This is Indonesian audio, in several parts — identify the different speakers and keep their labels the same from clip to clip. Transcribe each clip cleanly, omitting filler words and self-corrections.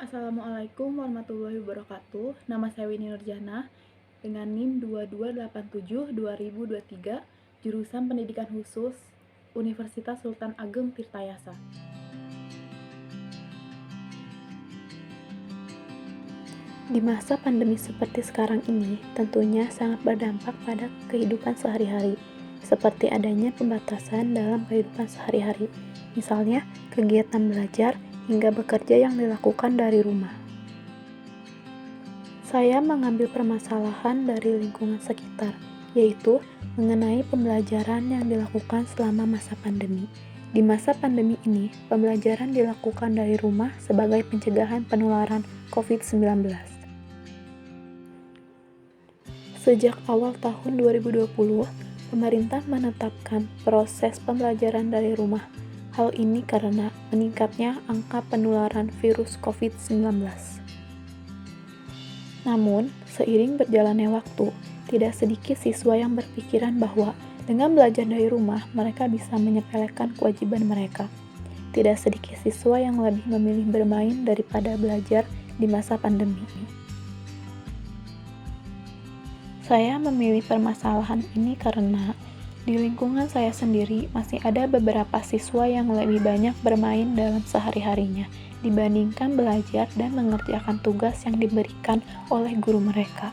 Speaker 1: Assalamualaikum warahmatullahi wabarakatuh. Nama saya Winnie Nurjana dengan NIM 2287-2023, jurusan Pendidikan Khusus Universitas Sultan Ageng Tirtayasa. Di masa pandemi seperti sekarang ini, tentunya sangat berdampak pada kehidupan sehari-hari, seperti adanya pembatasan dalam kehidupan sehari-hari, misalnya kegiatan belajar hingga bekerja yang dilakukan dari rumah. Saya mengambil permasalahan dari lingkungan sekitar, yaitu mengenai pembelajaran yang dilakukan selama masa pandemi. Di masa pandemi ini, pembelajaran dilakukan dari rumah sebagai pencegahan penularan COVID-19. Sejak awal tahun 2020, pemerintah menetapkan proses pembelajaran dari rumah. Hal ini karena meningkatnya angka penularan virus COVID-19. Namun, seiring berjalannya waktu, tidak sedikit siswa yang berpikiran bahwa dengan belajar dari rumah, mereka bisa menyepelekan kewajiban mereka. Tidak sedikit siswa yang lebih memilih bermain daripada belajar di masa pandemi. Saya memilih permasalahan ini karena di lingkungan saya sendiri masih ada beberapa siswa yang lebih banyak bermain dalam sehari-harinya dibandingkan belajar dan mengerjakan tugas yang diberikan oleh guru mereka.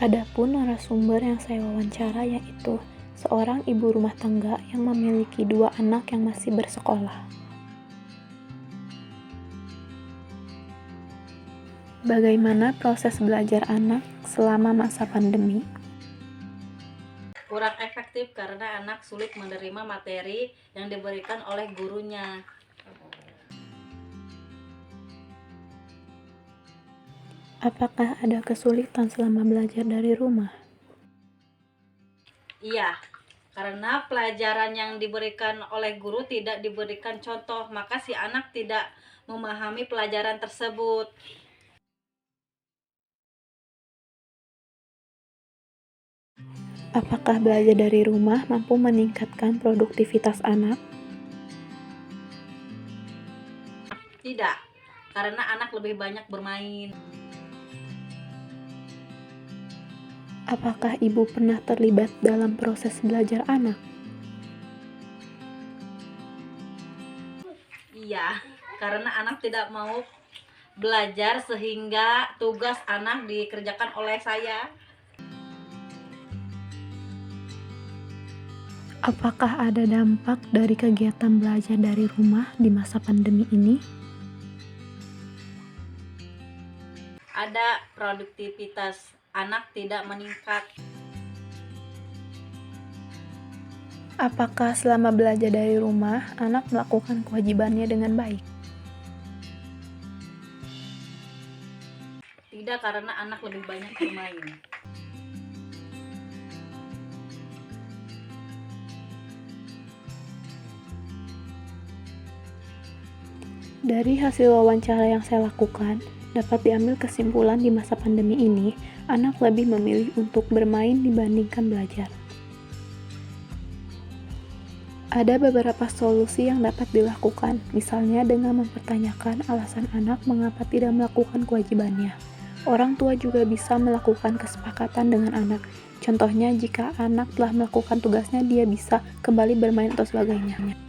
Speaker 1: Adapun narasumber yang saya wawancara yaitu seorang ibu rumah tangga yang memiliki 2 anak yang masih bersekolah. Bagaimana proses belajar anak selama masa pandemi?
Speaker 2: Kurang efektif karena anak sulit menerima materi yang diberikan oleh gurunya.
Speaker 1: Apakah ada kesulitan selama belajar dari rumah?
Speaker 2: Iya, karena pelajaran yang diberikan oleh guru tidak diberikan contoh, maka si anak tidak memahami pelajaran tersebut.
Speaker 1: Apakah belajar dari rumah mampu meningkatkan produktivitas anak?
Speaker 2: Tidak, karena anak lebih banyak bermain.
Speaker 1: Apakah ibu pernah terlibat dalam proses belajar anak?
Speaker 2: Iya, karena anak tidak mau belajar sehingga tugas anak dikerjakan oleh saya.
Speaker 1: Apakah ada dampak dari kegiatan belajar dari rumah di masa pandemi ini?
Speaker 2: Ada produktivitas anak tidak meningkat.
Speaker 1: Apakah selama belajar dari rumah, anak melakukan kewajibannya dengan baik?
Speaker 2: Tidak, karena anak lebih banyak bermain.
Speaker 1: Dari hasil wawancara yang saya lakukan, dapat diambil kesimpulan di masa pandemi ini, anak lebih memilih untuk bermain dibandingkan belajar. Ada beberapa solusi yang dapat dilakukan, misalnya dengan mempertanyakan alasan anak mengapa tidak melakukan kewajibannya. Orang tua juga bisa melakukan kesepakatan dengan anak. Contohnya, jika anak telah melakukan tugasnya, dia bisa kembali bermain atau sebagainya.